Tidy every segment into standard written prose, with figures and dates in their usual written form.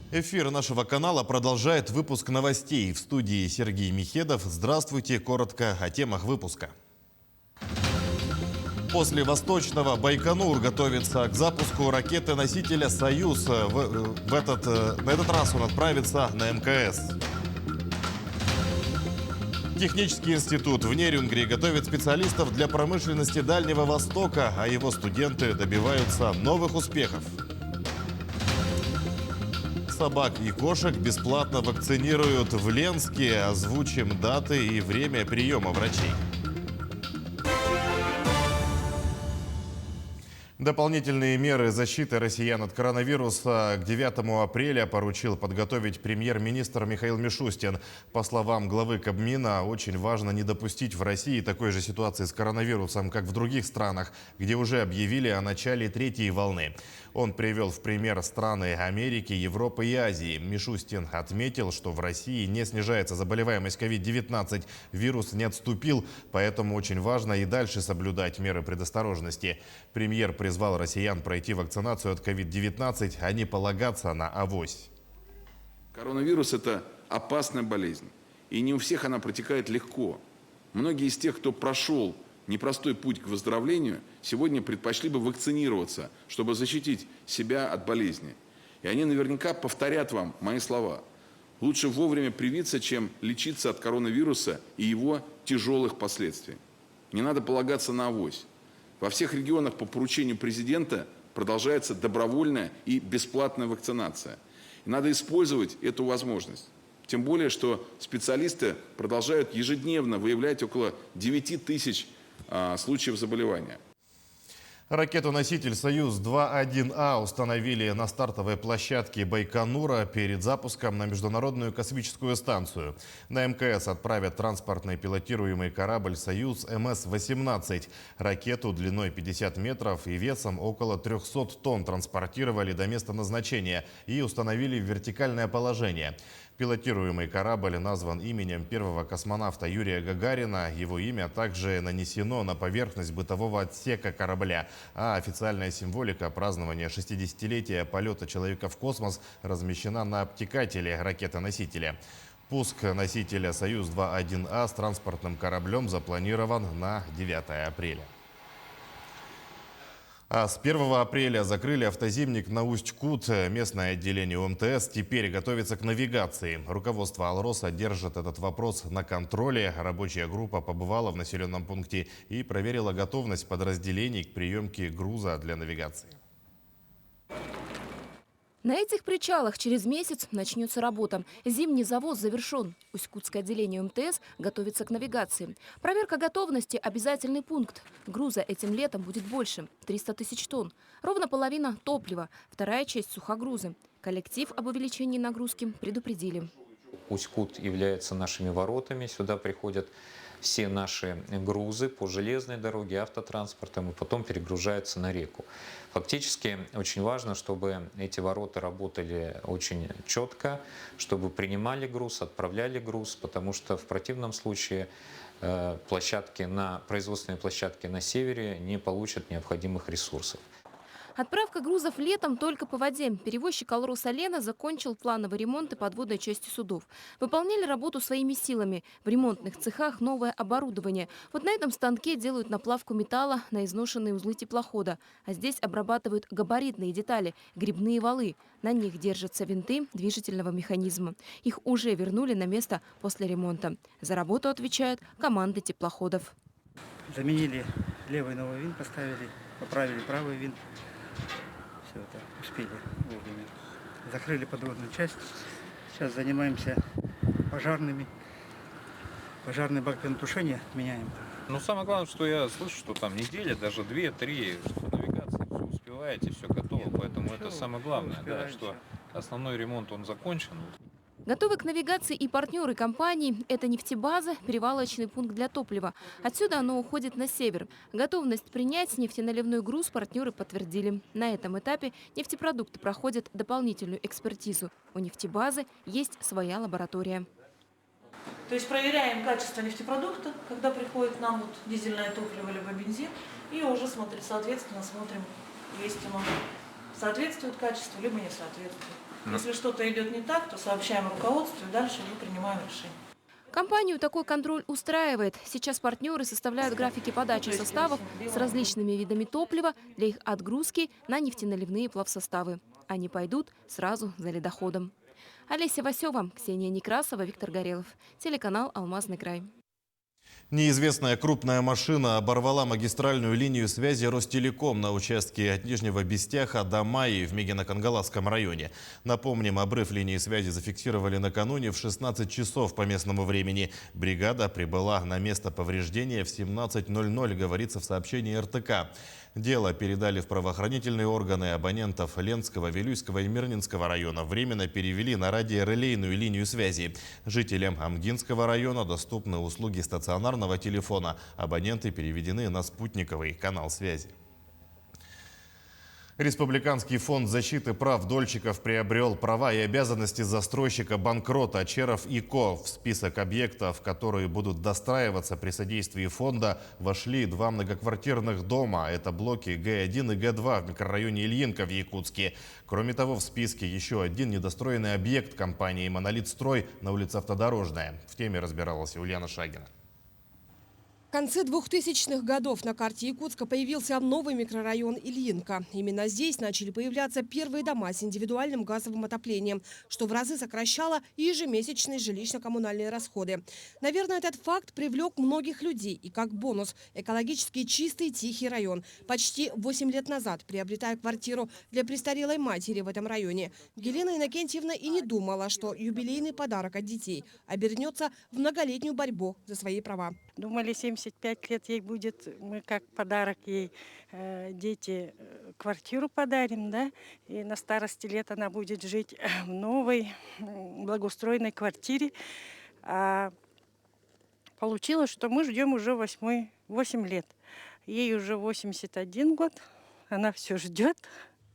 Эфир нашего канала продолжает выпуск новостей. В студии Сергей Михедов. Здравствуйте. Коротко о темах выпуска. После Восточного Байконур готовится к запуску ракеты-носителя «Союз». На этот раз он отправится на МКС. Технический институт в Нерюнгри готовит специалистов для промышленности Дальнего Востока, а его студенты добиваются новых успехов. Собак и кошек бесплатно вакцинируют в Ленске. Озвучим даты и время приема врачей. Дополнительные меры защиты россиян от коронавируса к 9 апреля поручил подготовить премьер-министр Михаил Мишустин. По словам главы Кабмина, очень важно не допустить в России такой же ситуации с коронавирусом, как в других странах, где уже объявили о начале третьей волны. Он привел в пример страны Америки, Европы и Азии. Мишустин отметил, что в России не снижается заболеваемость COVID-19. Вирус не отступил, поэтому очень важно и дальше соблюдать меры предосторожности. Премьер призвал россиян пройти вакцинацию от COVID-19, а не полагаться на авось. Коронавирус – это опасная болезнь. И не у всех она протекает легко. Многие из тех, кто прошел непростой путь к выздоровлению, сегодня предпочли бы вакцинироваться, чтобы защитить себя от болезни. И они наверняка повторят вам мои слова. Лучше вовремя привиться, чем лечиться от коронавируса и его тяжелых последствий. Не надо полагаться на авось. Во всех регионах по поручению президента продолжается добровольная и бесплатная вакцинация. И надо использовать эту возможность. Тем более, что специалисты продолжают ежедневно выявлять около 9 тысяч случаев заболевания. Ракету-носитель «Союз-2-1А» установили на стартовой площадке Байконура перед запуском на Международную космическую станцию. На МКС отправят транспортный пилотируемый корабль «Союз МС-18». Ракету длиной 50 метров и весом около 300 тонн транспортировали до места назначения и установили в вертикальное положение. Пилотируемый корабль назван именем первого космонавта Юрия Гагарина. Его имя также нанесено на поверхность бытового отсека корабля. А официальная символика празднования 60-летия полета человека в космос размещена на обтекателе ракеты-носителя. Пуск носителя «Союз-2-1А» с транспортным кораблем запланирован на 9 апреля. А с 1 апреля закрыли автозимник на Усть-Кут. Местное отделение УМТС теперь готовится к навигации. Руководство Алроса держит этот вопрос на контроле. Рабочая группа побывала в населенном пункте и проверила готовность подразделений к приемке груза для навигации. На этих причалах через месяц начнется работа. Зимний завоз завершен. Усть-Кутское отделение МТС готовится к навигации. Проверка готовности – обязательный пункт. Груза этим летом будет больше – 300 тысяч тонн. Ровно половина – топлива, вторая часть – сухогрузы. Коллектив об увеличении нагрузки предупредили. Усть-Кут является нашими воротами. Сюда приходят все наши грузы по железной дороге, автотранспортом и потом перегружаются на реку. Фактически очень важно, чтобы эти ворота работали очень четко, чтобы принимали груз, отправляли груз, потому что в противном случае производственные площадки на севере не получат необходимых ресурсов. Отправка грузов летом только по воде. Перевозчик «Алроса Лена» закончил плановый ремонт и подводной части судов. Выполняли работу своими силами. В ремонтных цехах новое оборудование. Вот на этом станке делают наплавку металла на изношенные узлы теплохода. А здесь обрабатывают габаритные детали – грибные валы. На них держатся винты движительного механизма. Их уже вернули на место после ремонта. За работу отвечают команды теплоходов. Заменили левый новый винт, поставили, поправили правый винт. Все это успели вовремя. Закрыли подводную часть. Сейчас занимаемся пожарными. Пожарный бак для тушения меняем. Ну, самое главное, что я слышу, что там неделя, даже 2-3, что навигация, все успеваете, все готово. Поэтому это самое главное, да, что основной ремонт, он закончен. Готовы к навигации и партнеры компании. Это нефтебаза, перевалочный пункт для топлива. Отсюда оно уходит на север. Готовность принять нефтеналивной груз партнеры подтвердили. На этом этапе нефтепродукты проходят дополнительную экспертизу. У нефтебазы есть своя лаборатория. То есть проверяем качество нефтепродукта, когда приходит к нам вот дизельное топливо либо бензин, и уже соответственно смотрим, есть оно соответствует качеству, либо не соответствует. Если что-то идет не так, то сообщаем руководству и дальше мы принимаем решение. Компанию такой контроль устраивает. Сейчас партнеры составляют графики подачи составов с различными видами топлива для их отгрузки на нефтеналивные плавсоставы. Они пойдут сразу за ледоходом. Олеся Васева, Ксения Некрасова, Виктор Горелов. Телеканал «Алмазный край». Неизвестная крупная машина оборвала магистральную линию связи Ростелеком на участке от Нижнего Бестяха до Майи в Мегино-Кангаласском районе. Напомним, обрыв линии связи зафиксировали накануне в 16 часов по местному времени. Бригада прибыла на место повреждения в 17:00, говорится в сообщении РТК. Дело передали в правоохранительные органы. Абонентов Ленского, Вилюйского и Мирнинского района временно перевели на радиорелейную линию связи. Жителям Амгинского района доступны услуги стационарного телефона. Абоненты переведены на спутниковый канал связи. Республиканский фонд защиты прав дольщиков приобрел права и обязанности застройщика-банкрота Черов и Ко. В список объектов, которые будут достраиваться при содействии фонда, вошли 2 многоквартирных дома. Это блоки Г1 и Г2 в микрорайоне Ильинка в Якутске. Кроме того, в списке еще один недостроенный объект компании «Монолитстрой» на улице Автодорожная. В теме разбиралась Ульяна Шагина. В конце 2000-х годов на карте Якутска появился новый микрорайон Ильинка. Именно здесь начали появляться первые дома с индивидуальным газовым отоплением, что в разы сокращало ежемесячные жилищно-коммунальные расходы. Наверное, этот факт привлек многих людей. И как бонус – экологически чистый тихий район. Почти 8 лет назад, приобретая квартиру для престарелой матери в этом районе, Елена Иннокентьевна и не думала, что юбилейный подарок от детей обернется в многолетнюю борьбу за свои права. Думали, 75 лет ей будет, мы как подарок ей дети квартиру подарим, да, и на старости лет она будет жить в новой благоустроенной квартире. А получилось, что мы ждем уже 8 лет. Ей уже 81 год, она все ждет.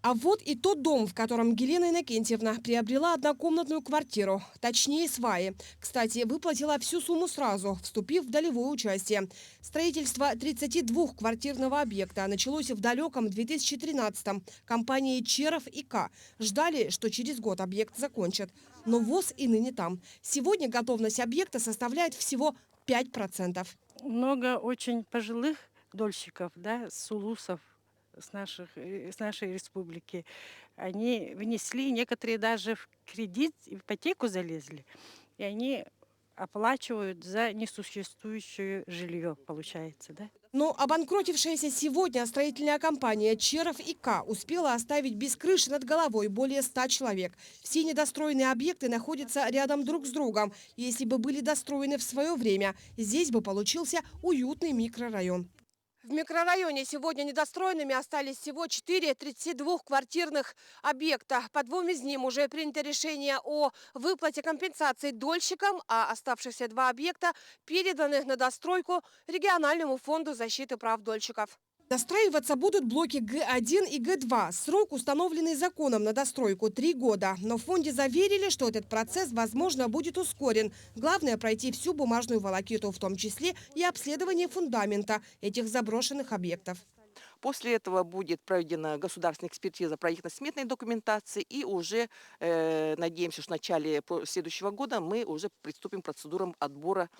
А вот и тот дом, в котором Елена Иннокентьевна приобрела однокомнатную квартиру, точнее сваи. Кстати, выплатила всю сумму сразу, вступив в долевое участие. Строительство 32-квартирного объекта началось в далеком 2013-м компанией Черов и Ко. Ждали, что через год объект закончат. Но ВОЗ и ныне там. Сегодня готовность объекта составляет всего 5%. Много очень пожилых дольщиков, да, сулусов, с нашей республики. Они внесли, некоторые даже в кредит, в ипотеку залезли, и они оплачивают за несуществующее жилье, получается, да? Но обанкротившаяся сегодня строительная компания Черов и Ко успела оставить без крыши над головой более 100 человек. Все недостроенные объекты находятся рядом друг с другом. Если бы были достроены в свое время, здесь бы получился уютный микрорайон. В микрорайоне сегодня недостроенными остались всего 4 32-квартирных объекта. По 2 из них уже принято решение о выплате компенсации дольщикам, а оставшиеся 2 объекта переданы на достройку региональному фонду защиты прав дольщиков. Достраиваться будут блоки Г1 и Г2. Срок, установленный законом на достройку, 3 года. Но в фонде заверили, что этот процесс, возможно, будет ускорен. Главное – пройти всю бумажную волокиту, в том числе и обследование фундамента этих заброшенных объектов. После этого будет проведена государственная экспертиза проектно-сметной документации, и уже надеемся, что в начале следующего года мы уже приступим к процедурам отбора,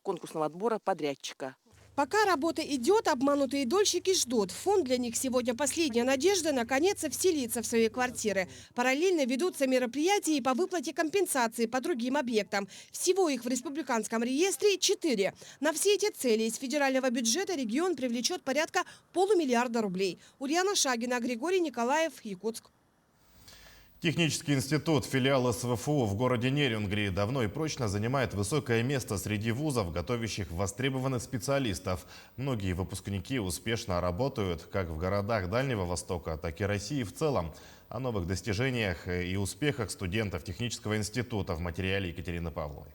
конкурсного отбора подрядчика. Пока работа идет, обманутые дольщики ждут. Фонд для них сегодня последняя надежда наконец вселиться в свои квартиры. Параллельно ведутся мероприятия и по выплате компенсации по другим объектам. Всего их в республиканском реестре 4. На все эти цели из федерального бюджета регион привлечет порядка $500 миллиарда рублей. Ульяна Шагина, Григорий Николаев, Якутск. Технический институт, филиал СВФУ в городе Нерюнгри, давно и прочно занимает высокое место среди вузов, готовящих востребованных специалистов. Многие выпускники успешно работают как в городах Дальнего Востока, так и России в целом. О новых достижениях и успехах студентов технического института в материале Екатерины Павловой.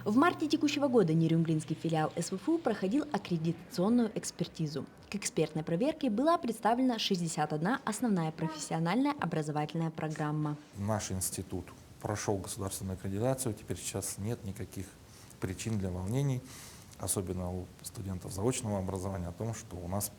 В марте текущего года нерюнгринский филиал СВФУ проходил аккредитационную экспертизу. К экспертной проверке была представлена 61 основная профессиональная образовательная программа. Наш институт прошел государственную аккредитацию, теперь сейчас нет никаких причин для волнений, особенно у студентов заочного образования, о том, что у нас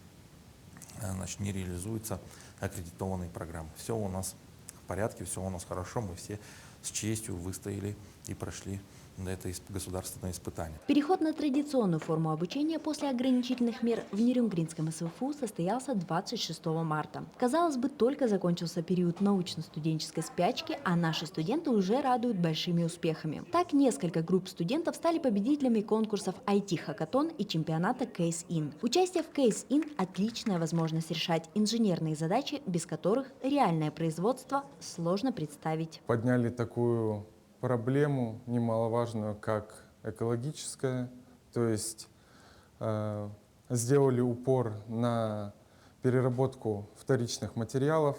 не реализуются аккредитованные программы. Все у нас в порядке, все у нас хорошо, мы все с честью выстояли и прошли это государственное испытание. Переход на традиционную форму обучения после ограничительных мер в Нерюнгринском СВФУ состоялся 26 марта. Казалось бы, только закончился период научно-студенческой спячки, а наши студенты уже радуют большими успехами. Так, несколько групп студентов стали победителями конкурсов IT-хакатон и чемпионата Case-In. Участие в Case-In – отличная возможность решать инженерные задачи, без которых реальное производство сложно представить. Подняли такую проблему немаловажную, как экологическая, то есть сделали упор на переработку вторичных материалов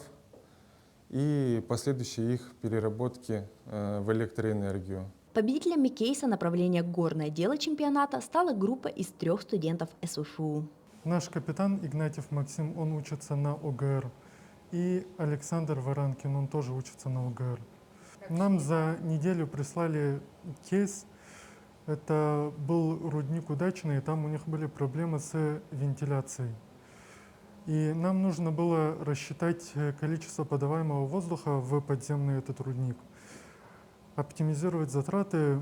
и последующие их переработки в электроэнергию. Победителями кейса направления «Горное дело» чемпионата стала группа из 3 студентов СВФУ. Наш капитан Игнатьев Максим, он учится на ОГР, и Александр Варанкин, он тоже учится на ОГР. Нам за неделю прислали кейс. Это был рудник «Удачный», и там у них были проблемы с вентиляцией. И нам нужно было рассчитать количество подаваемого воздуха в подземный этот рудник, оптимизировать затраты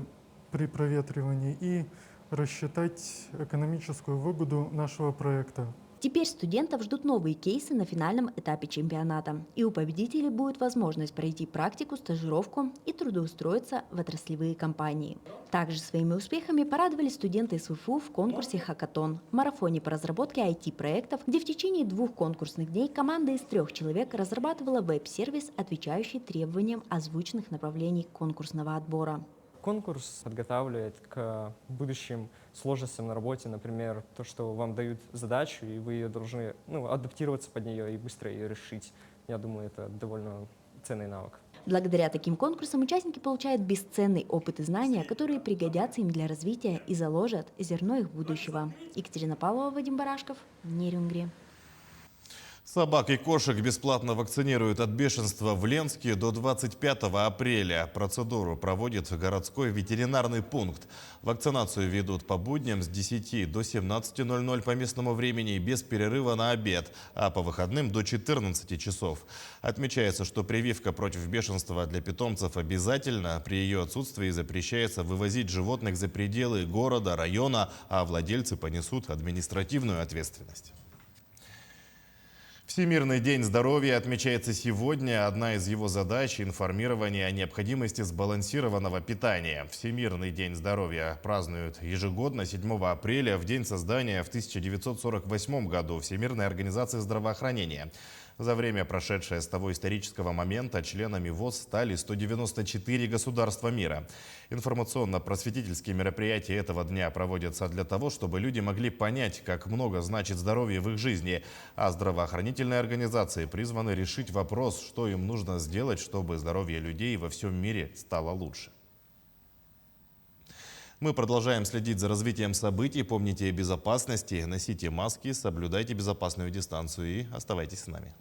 при проветривании и рассчитать экономическую выгоду нашего проекта. Теперь студентов ждут новые кейсы на финальном этапе чемпионата. И у победителей будет возможность пройти практику, стажировку и трудоустроиться в отраслевые компании. Также своими успехами порадовали студенты СВФУ в конкурсе «Хакатон» – марафоне по разработке IT-проектов, где в течение 2 конкурсных дней команда из 3 человек разрабатывала веб-сервис, отвечающий требованиям озвученных направлений конкурсного отбора. Конкурс подготавливает к будущим сложностям на работе, например, то, что вам дают задачу, и вы ее должны адаптироваться под нее и быстро ее решить. Я думаю, это довольно ценный навык. Благодаря таким конкурсам участники получают бесценный опыт и знания, которые пригодятся им для развития и заложат зерно их будущего. Екатерина Павлова, Вадим Барашков, Нерюнгри. Собак и кошек бесплатно вакцинируют от бешенства в Ленске до 25 апреля. Процедуру проводит городской ветеринарный пункт. Вакцинацию ведут по будням с 10 до 17:00 по местному времени без перерыва на обед, а по выходным до 14 часов. Отмечается, что прививка против бешенства для питомцев обязательна. При ее отсутствии запрещается вывозить животных за пределы города, района, а владельцы понесут административную ответственность. Всемирный день здоровья отмечается сегодня. Одна из его задач – информирование о необходимости сбалансированного питания. Всемирный день здоровья празднуют ежегодно 7 апреля, в день создания в 1948 году Всемирной организации здравоохранения. За время, прошедшее с того исторического момента, членами ВОЗ стали 194 государства мира. Информационно-просветительские мероприятия этого дня проводятся для того, чтобы люди могли понять, как много значит здоровье в их жизни. А здравоохранительные организации призваны решить вопрос, что им нужно сделать, чтобы здоровье людей во всем мире стало лучше. Мы продолжаем следить за развитием событий. Помните о безопасности, носите маски, соблюдайте безопасную дистанцию и оставайтесь с нами.